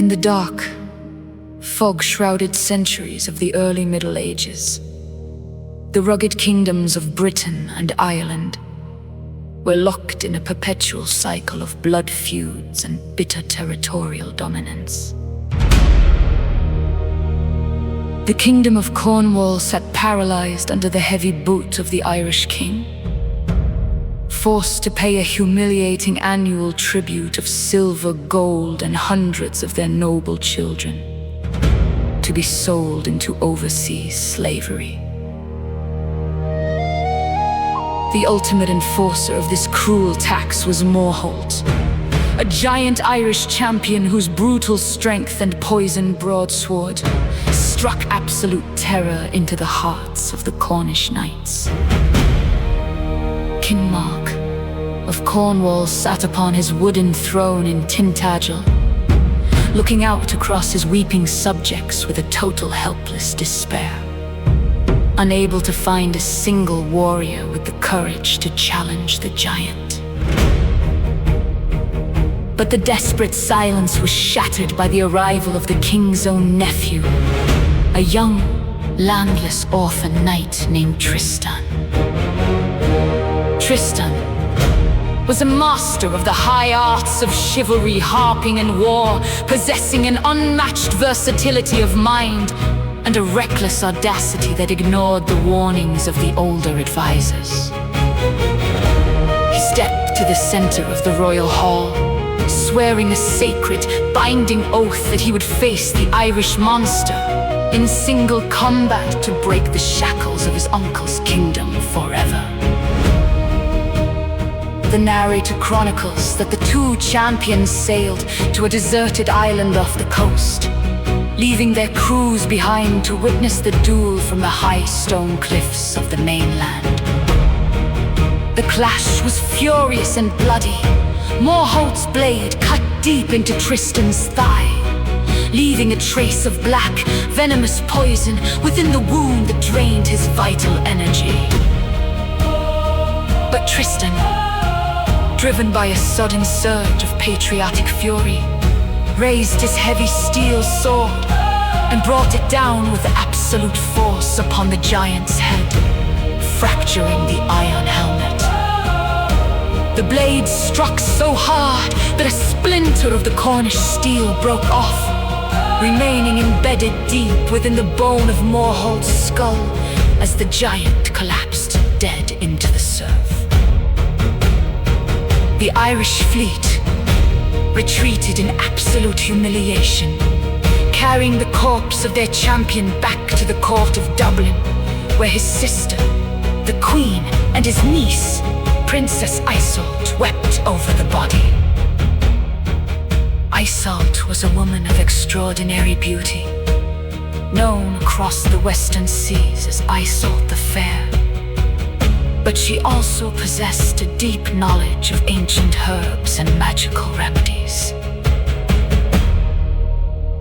In the dark, fog-shrouded centuries of the early Middle Ages, the rugged kingdoms of Britain and Ireland were locked in a perpetual cycle of blood feuds and bitter territorial dominance. The kingdom of Cornwall sat paralyzed under the heavy boot of the Irish king, forced to pay a humiliating annual tribute of silver, gold, and hundreds of their noble children, to be sold into overseas slavery. The ultimate enforcer of this cruel tax was Morholt, a giant Irish champion whose brutal strength and poisoned broadsword struck absolute terror into the hearts of the Cornish knights. King Mark of Cornwall sat upon his wooden throne in Tintagel, looking out across his weeping subjects with a total helpless despair, unable to find a single warrior with the courage to challenge the giant. But the desperate silence was shattered by the arrival of the king's own nephew, a young, landless orphan knight named Tristan. Tristan was a master of the high arts of chivalry, harping and war, possessing an unmatched versatility of mind and a reckless audacity that ignored the warnings of the older advisors. He stepped to the center of the royal hall, swearing a sacred, binding oath that he would face the Irish monster in single combat to break the shackles of his uncle's kingdom forever. The narrator chronicles that the two champions sailed to a deserted island off the coast, leaving their crews behind to witness the duel from the high stone cliffs of the mainland. The clash was furious and bloody. Morholt's blade cut deep into Tristan's thigh, leaving a trace of black, venomous poison within the wound that drained his vital energy. But Tristan, driven by a sudden surge of patriotic fury, raised his heavy steel sword and brought it down with absolute force upon the giant's head, fracturing the iron helmet. The blade struck so hard that a splinter of the Cornish steel broke off, remaining embedded deep within the bone of Morholt's skull as the giant collapsed dead into the surf. The Irish fleet retreated in absolute humiliation, carrying the corpse of their champion back to the court of Dublin, where his sister, the Queen, and his niece, Princess Iseult, wept over the body. Iseult was a woman of extraordinary beauty, known across the western seas as Iseult the Fair. But she also possessed a deep knowledge of ancient herbs and magical remedies.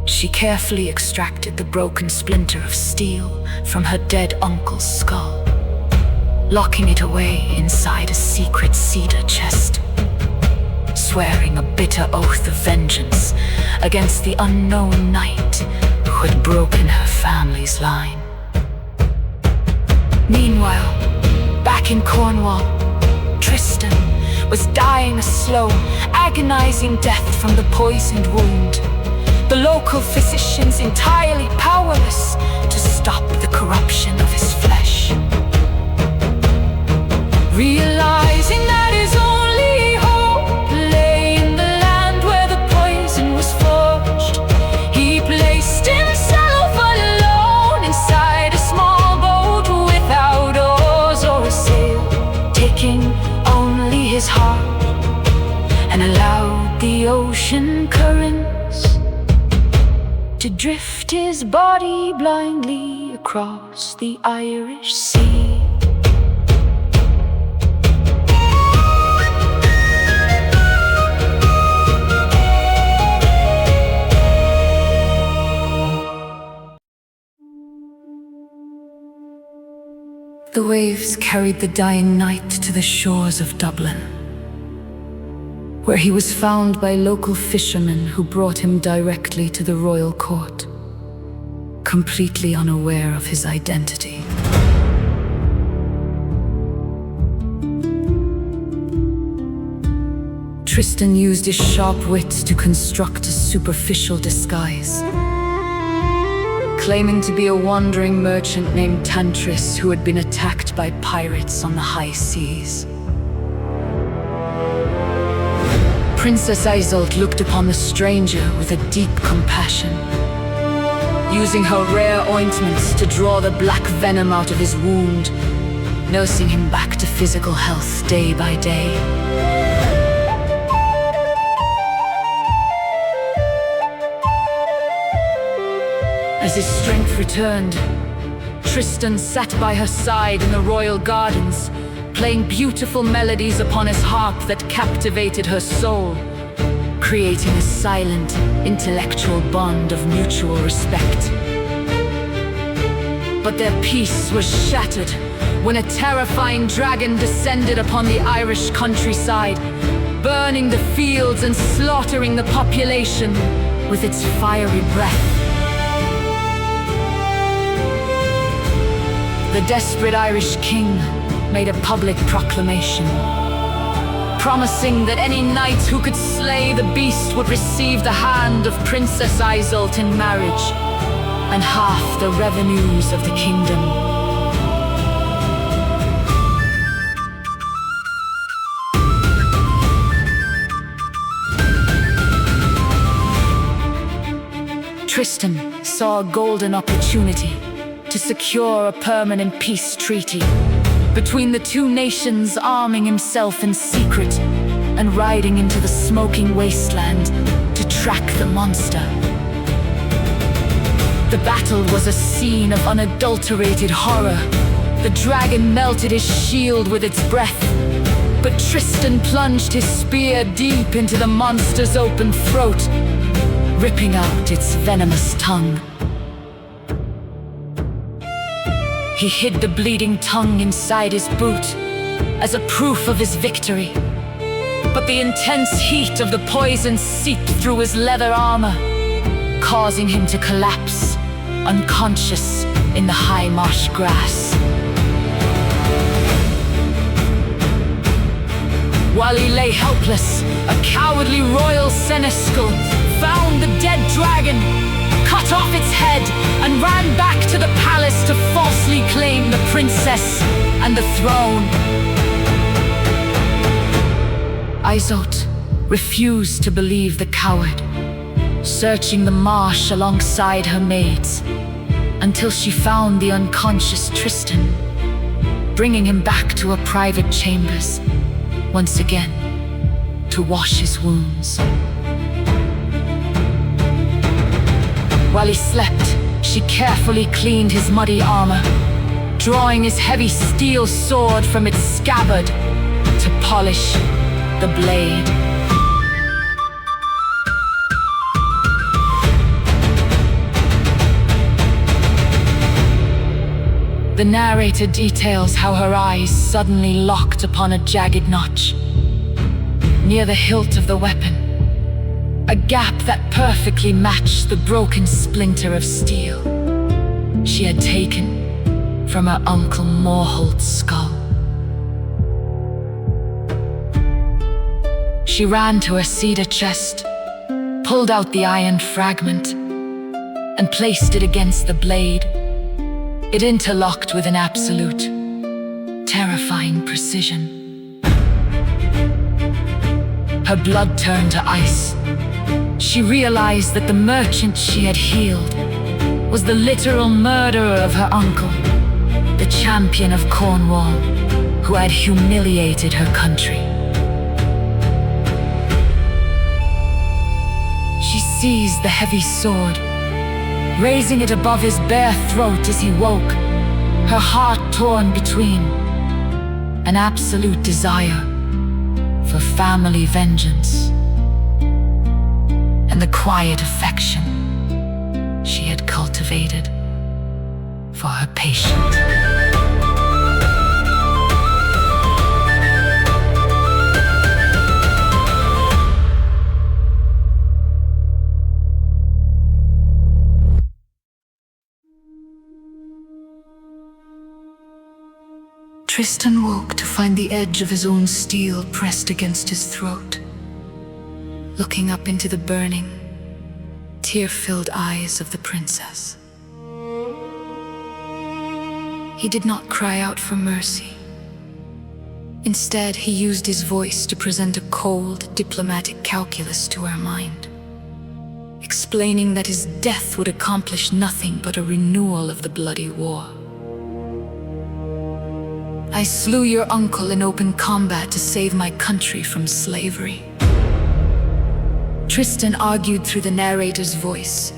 She carefully extracted the broken splinter of steel from her dead uncle's skull, locking it away inside a secret cedar chest, swearing a bitter oath of vengeance against the unknown knight who had broken her family's line. Meanwhile, back in Cornwall, Tristan was dying a slow, agonizing death from the poisoned wound, the local physicians entirely powerless to stop the corruption of his flesh. Realizing that his only hope lay in the land where the poison was forged, he placed himself alone inside a small boat without oars or a sail, taking only his heart, and allowed the ocean currents to drift his body blindly across the Irish Sea. The waves carried the dying knight to the shores of Dublin, where he was found by local fishermen who brought him directly to the royal court, completely unaware of his identity. Tristan used his sharp wits to construct a superficial disguise, claiming to be a wandering merchant named Tantris who had been attacked by pirates on the high seas. Princess Iseult looked upon the stranger with a deep compassion, using her rare ointments to draw the black venom out of his wound, nursing him back to physical health day by day. As his strength returned, Tristan sat by her side in the royal gardens, playing beautiful melodies upon his harp that captivated her soul, creating a silent, intellectual bond of mutual respect. But their peace was shattered when a terrifying dragon descended upon the Irish countryside, burning the fields and slaughtering the population with its fiery breath. The desperate Irish king made a public proclamation, promising that any knight who could slay the beast would receive the hand of Princess Iseult in marriage and half the revenues of the kingdom. Tristan saw a golden opportunity to secure a permanent peace treaty between the two nations, arming himself in secret and riding into the smoking wasteland to track the monster. The battle was a scene of unadulterated horror. The dragon melted his shield with its breath, but Tristan plunged his spear deep into the monster's open throat, ripping out its venomous tongue. He hid the bleeding tongue inside his boot as a proof of his victory. But the intense heat of the poison seeped through his leather armor, causing him to collapse, unconscious in the high marsh grass. While he lay helpless, a cowardly royal seneschal found the dead dragon, cut off its head, and ran back to the palace to falsely claim the princess and the throne. Iseult refused to believe the coward, searching the marsh alongside her maids until she found the unconscious Tristan, bringing him back to her private chambers once again to wash his wounds. While he slept, she carefully cleaned his muddy armor, drawing his heavy steel sword from its scabbard to polish the blade. The narrator details how her eyes suddenly locked upon a jagged notch near the hilt of the weapon, a gap that perfectly matched the broken splinter of steel she had taken from her uncle Morholt's skull. She ran to her cedar chest, pulled out the iron fragment, and placed it against the blade. It interlocked with an absolute, terrifying precision. Her blood turned to ice. She realized that the merchant she had healed was the literal murderer of her uncle, the champion of Cornwall, who had humiliated her country. She seized the heavy sword, raising it above his bare throat as he woke, her heart torn between an absolute desire for family vengeance and the quiet affection she had cultivated for her patient. Tristan woke to find the edge of his own steel pressed against his throat, looking up into the burning, tear-filled eyes of the princess. He did not cry out for mercy. Instead, he used his voice to present a cold, diplomatic calculus to her mind, explaining that his death would accomplish nothing but a renewal of the bloody war. I slew your uncle in open combat to save my country from slavery. Tristan argued through the narrator's voice,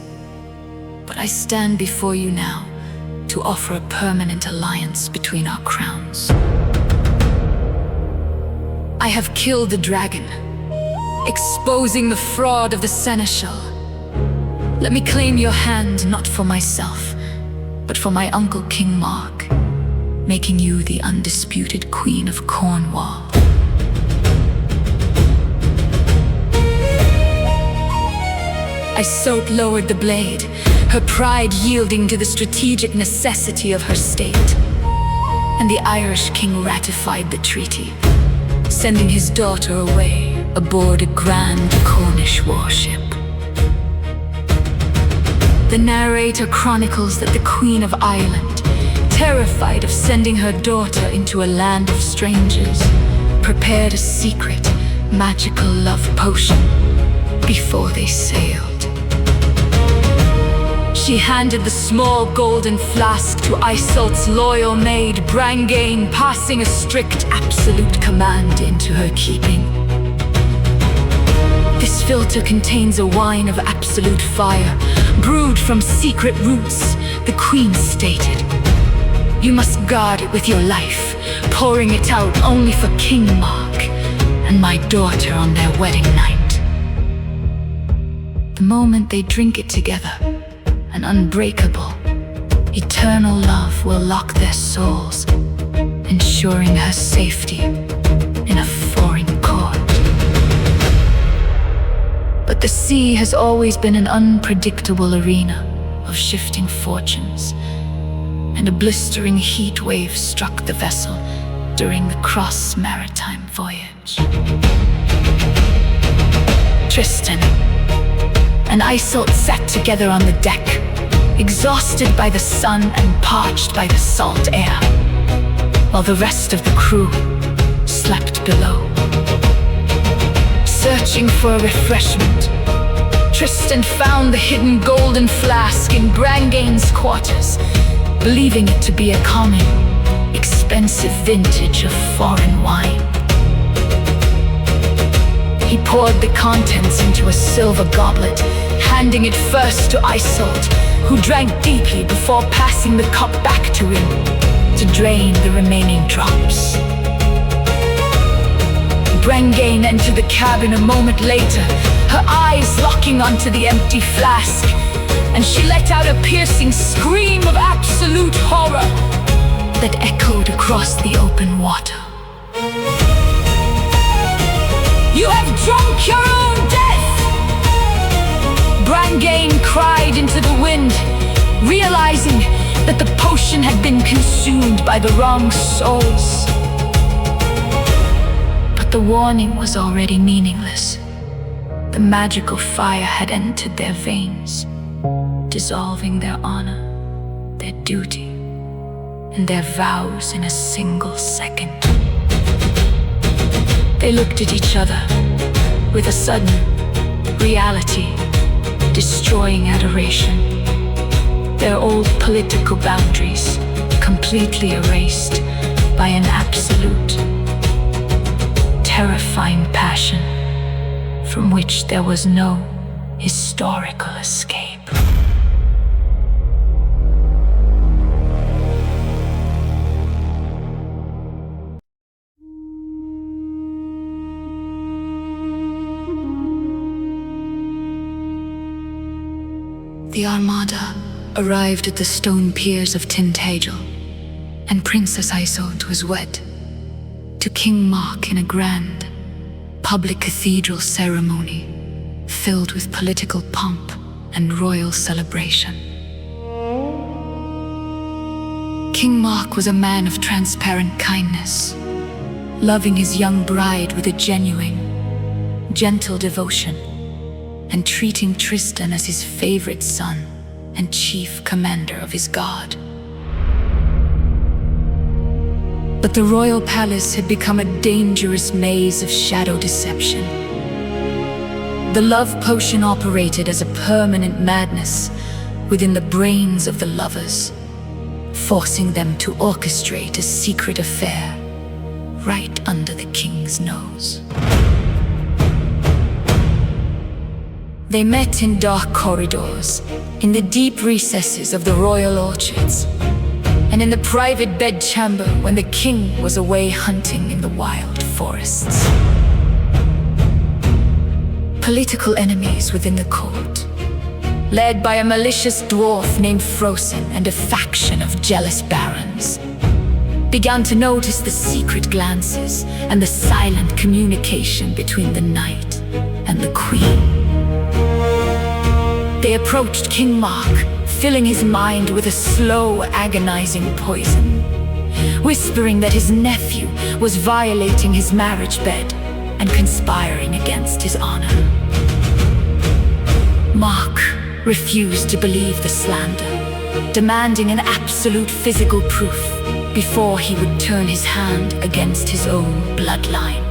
but I stand before you now to offer a permanent alliance between our crowns. I have killed the dragon, exposing the fraud of the seneschal. Let me claim your hand not for myself, but for my uncle King Mark, making you the undisputed Queen of Cornwall. Iseult lowered the blade, her pride yielding to the strategic necessity of her state. And the Irish king ratified the treaty, sending his daughter away aboard a grand Cornish warship. The narrator chronicles that the Queen of Ireland, terrified of sending her daughter into a land of strangers, prepared a secret, magical love potion before they sailed. She handed the small golden flask to Iseult's loyal maid, Brangane, passing a strict, absolute command into her keeping. This filter contains a wine of absolute fire, brewed from secret roots, the queen stated. You must guard it with your life, pouring it out only for King Mark and my daughter on their wedding night. The moment they drink it together, an unbreakable, eternal love will lock their souls, ensuring her safety in a foreign court. But the sea has always been an unpredictable arena of shifting fortunes, and a blistering heat wave struck the vessel during the cross-maritime voyage. Tristan and Iseult sat together on the deck, exhausted by the sun and parched by the salt air, while the rest of the crew slept below. Searching for refreshment, Tristan found the hidden golden flask in Brangane's quarters, believing it to be a common, expensive vintage of foreign wine. He poured the contents into a silver goblet, handing it first to Iseult, who drank deeply before passing the cup back to him to drain the remaining drops. Brangane entered the cabin a moment later, her eyes locking onto the empty flask, and she let out a piercing scream of absolute horror that echoed across the open water. You have drunk your own death! Brangane cried into the wind, realizing that the potion had been consumed by the wrong souls. But the warning was already meaningless. The magical fire had entered their veins, dissolving their honor, their duty, and their vows in a single second. They looked at each other with a sudden reality, destroying adoration. Their old political boundaries completely erased by an absolute, terrifying passion from which there was no historical escape. The Armada arrived at the stone piers of Tintagel, and Princess Iseult was wed to King Mark in a grand, public cathedral ceremony filled with political pomp and royal celebration. King Mark was a man of transparent kindness, loving his young bride with a genuine, gentle devotion, and treating Tristan as his favorite son and chief commander of his guard. But the royal palace had become a dangerous maze of shadow deception. The love potion operated as a permanent madness within the brains of the lovers, forcing them to orchestrate a secret affair right under the king's nose. They met in dark corridors, in the deep recesses of the royal orchards, and in the private bedchamber when the king was away hunting in the wild forests. Political enemies within the court, led by a malicious dwarf named Frozen and a faction of jealous barons, began to notice the secret glances and the silent communication between the knight and the queen. They approached King Mark, filling his mind with a slow, agonizing poison, whispering that his nephew was violating his marriage bed and conspiring against his honor. Mark refused to believe the slander, demanding an absolute physical proof before he would turn his hand against his own bloodline.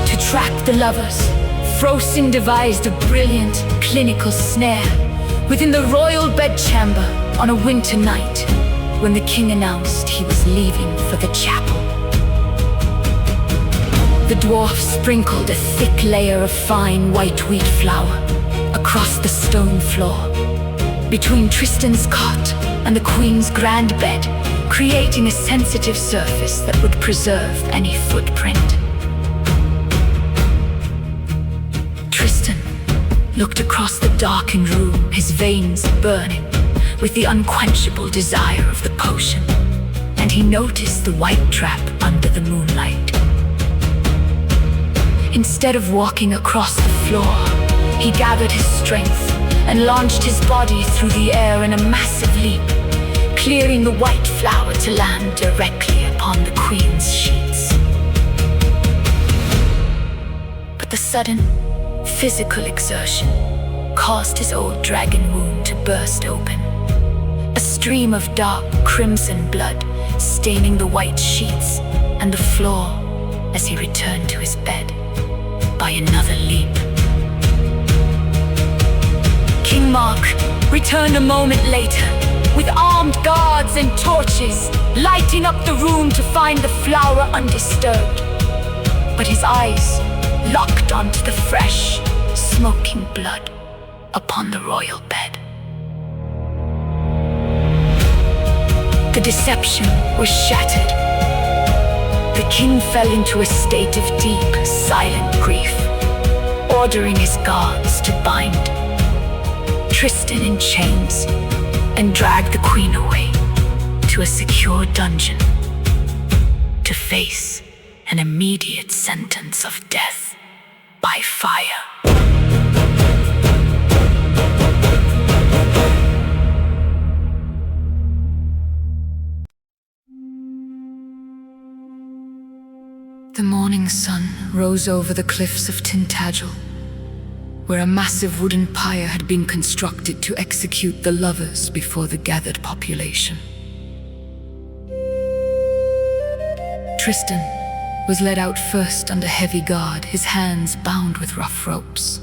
To track the lovers, Frozen devised a brilliant clinical snare within the royal bedchamber on a winter night when the king announced he was leaving for the chapel. The dwarf sprinkled a thick layer of fine white wheat flour across the stone floor, between Tristan's cot and the queen's grand bed, creating a sensitive surface that would preserve any footprint. Tristan looked across the darkened room, his veins burning with the unquenchable desire of the potion, and he noticed the white trap under the moonlight. Instead of walking across the floor, he gathered his strength and launched his body through the air in a massive leap, clearing the white flower to land directly upon the queen's sheets. But the sudden physical exertion caused his old dragon wound to burst open, a stream of dark crimson blood staining the white sheets and the floor as he returned to his bed by another leap. King Mark returned a moment later with armed guards and torches, lighting up the room to find the flower undisturbed. But his eyes locked onto the fresh, smoking blood upon the royal bed. The deception was shattered. The king fell into a state of deep, silent grief, ordering his guards to bind Tristan in chains and drag the queen away to a secure dungeon to face an immediate sentence of death by fire. The morning sun rose over the cliffs of Tintagel, where a massive wooden pyre had been constructed to execute the lovers before the gathered population. Tristan was led out first under heavy guard, his hands bound with rough ropes.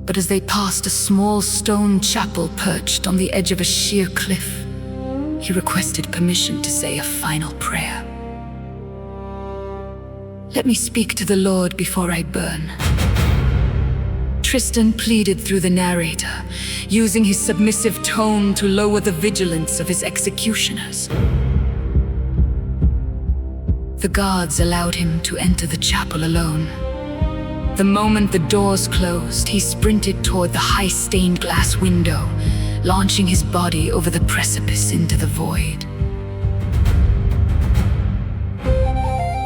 But as they passed a small stone chapel perched on the edge of a sheer cliff, he requested permission to say a final prayer. "Let me speak to the Lord before I burn," Tristan pleaded through the narrator, using his submissive tone to lower the vigilance of his executioners. The guards allowed him to enter the chapel alone. The moment the doors closed, he sprinted toward the high stained glass window, launching his body over the precipice into the void.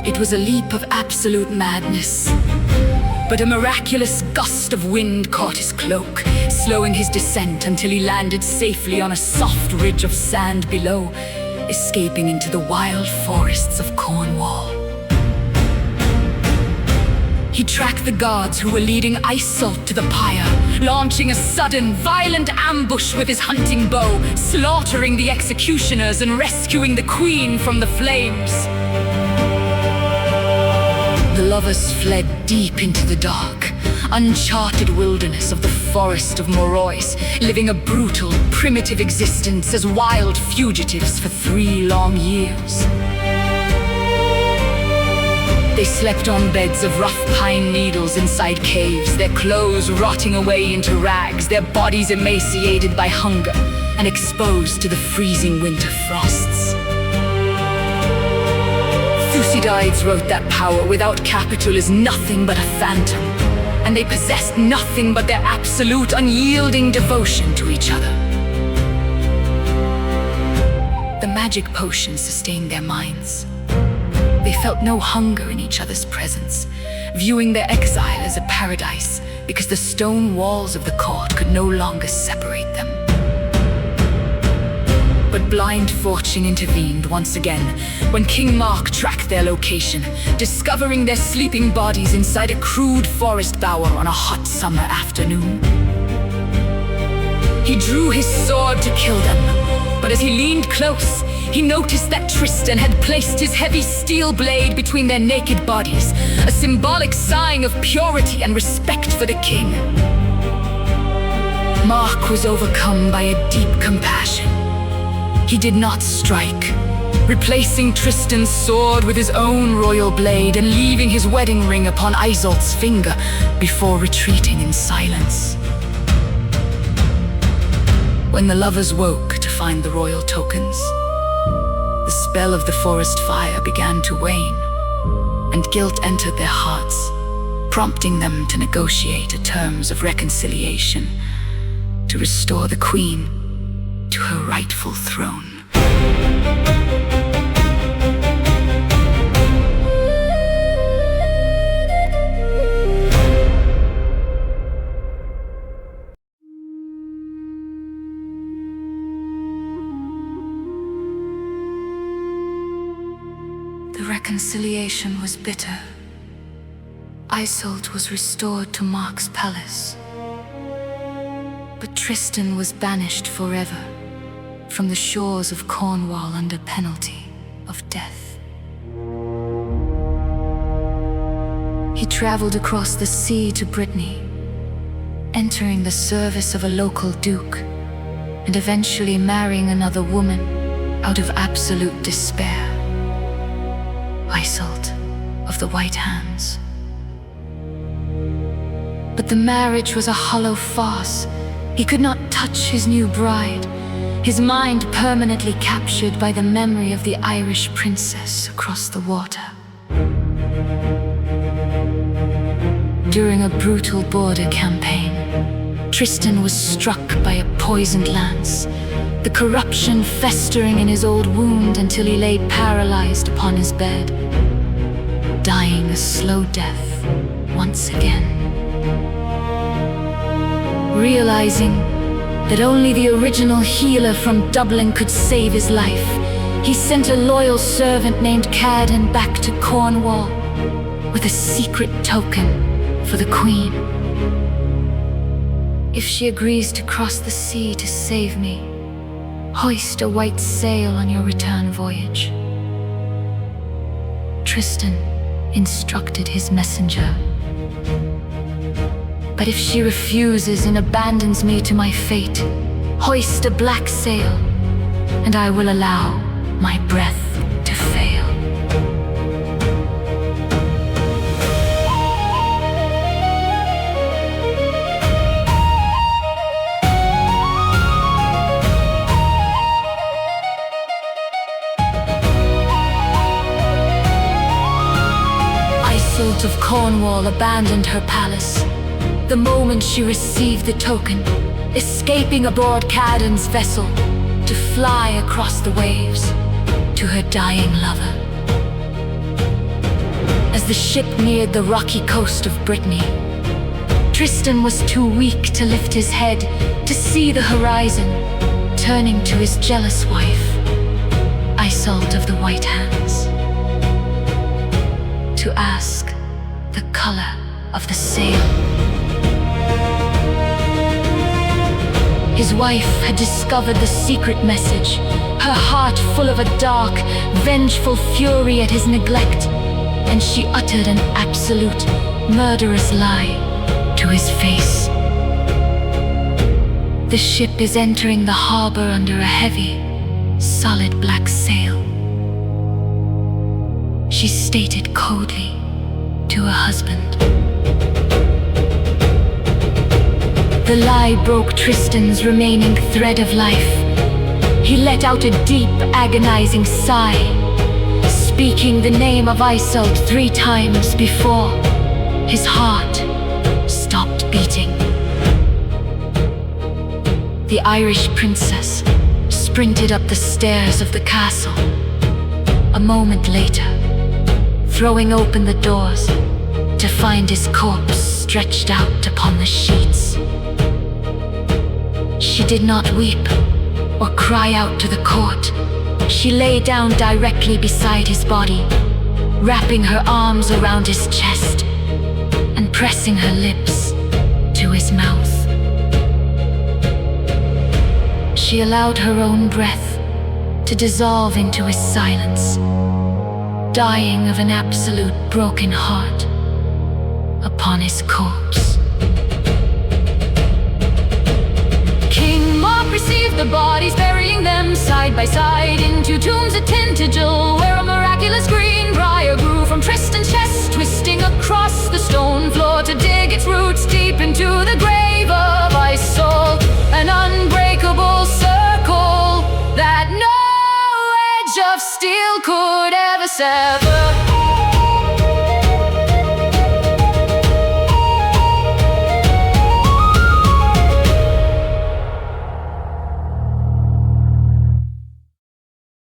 It was a leap of absolute madness, but a miraculous gust of wind caught his cloak, slowing his descent until he landed safely on a soft ridge of sand below, escaping into the wild forests of Cornwall. He tracked the guards who were leading Iseult to the pyre, launching a sudden, violent ambush with his hunting bow, slaughtering the executioners and rescuing the queen from the flames. The lovers fled deep into the dark, uncharted wilderness of the forest of Morois, living a brutal, primitive existence as wild fugitives for 3 long years. They slept on beds of rough pine needles inside caves, their clothes rotting away into rags, their bodies emaciated by hunger and exposed to the freezing winter frosts. Thucydides wrote that power without capital is nothing but a phantom, and they possessed nothing but their absolute, unyielding devotion to each other. The magic potion sustained their minds. They felt no hunger in each other's presence, viewing their exile as a paradise because the stone walls of the court could no longer separate them. But blind fortune intervened once again when King Mark tracked their location, discovering their sleeping bodies inside a crude forest bower on a hot summer afternoon. He drew his sword to kill them, but as he leaned close, he noticed that Tristan had placed his heavy steel blade between their naked bodies, a symbolic sign of purity and respect for the king. Mark was overcome by a deep compassion. He did not strike, replacing Tristan's sword with his own royal blade and leaving his wedding ring upon Iseult's finger before retreating in silence. When the lovers woke to find the royal tokens, the spell of the forest fire began to wane, and guilt entered their hearts, prompting them to negotiate terms of reconciliation to restore the queen to her rightful throne. The reconciliation was bitter. Iseult was restored to Mark's palace, but Tristan was banished forever from the shores of Cornwall under penalty of death. He traveled across the sea to Brittany, entering the service of a local duke and eventually marrying another woman out of absolute despair. Iseult of the White Hands. But the marriage was a hollow farce. He could not touch his new bride, his mind permanently captured by the memory of the Irish princess across the water. During a brutal border campaign, Tristan was struck by a poisoned lance, the corruption festering in his old wound until he lay paralyzed upon his bed, dying a slow death once again. Realizing that only the original healer from Dublin could save his life, he sent a loyal servant named Caden back to Cornwall with a secret token for the queen. If she agrees to cross the sea to save me, hoist a white sail on your return voyage. Tristan instructed his messenger. But if she refuses and abandons me to my fate, hoist a black sail, and I will allow my breath to fail. Iseult of Cornwall abandoned her palace the moment she received the token, escaping aboard Caden's vessel to fly across the waves to her dying lover. as the ship neared the rocky coast of Brittany. Tristan was too weak to lift his head to see the horizon, turning to his jealous wife, Iseult of the White Hands, to ask the color of the sail. His wife had discovered the secret message, her heart full of a dark, vengeful fury at his neglect, and she uttered an absolute, murderous lie to his face. The ship is entering the harbor under a heavy, solid black sail, she stated coldly to her husband. The lie broke Tristan's remaining thread of life. He let out a deep, agonizing sigh, speaking the name of Iseult 3 times before his heart stopped beating. The Irish princess sprinted up the stairs of the castle. A moment later, throwing open the doors to find his corpse stretched out upon the sheets. She did not weep or cry out to the court. She lay down directly beside his body, wrapping her arms around his chest and pressing her lips to his mouth. She allowed her own breath to dissolve into his silence, dying of an absolute broken heart upon his corpse. King Mark received the bodies, burying them side by side in 2 tombs at Tintagel, where a miraculous green briar grew from Tristan's chest, twisting across the stone floor to dig its roots deep into the grave of Iseult, an unbreakable circle that no edge of steel could ever sever.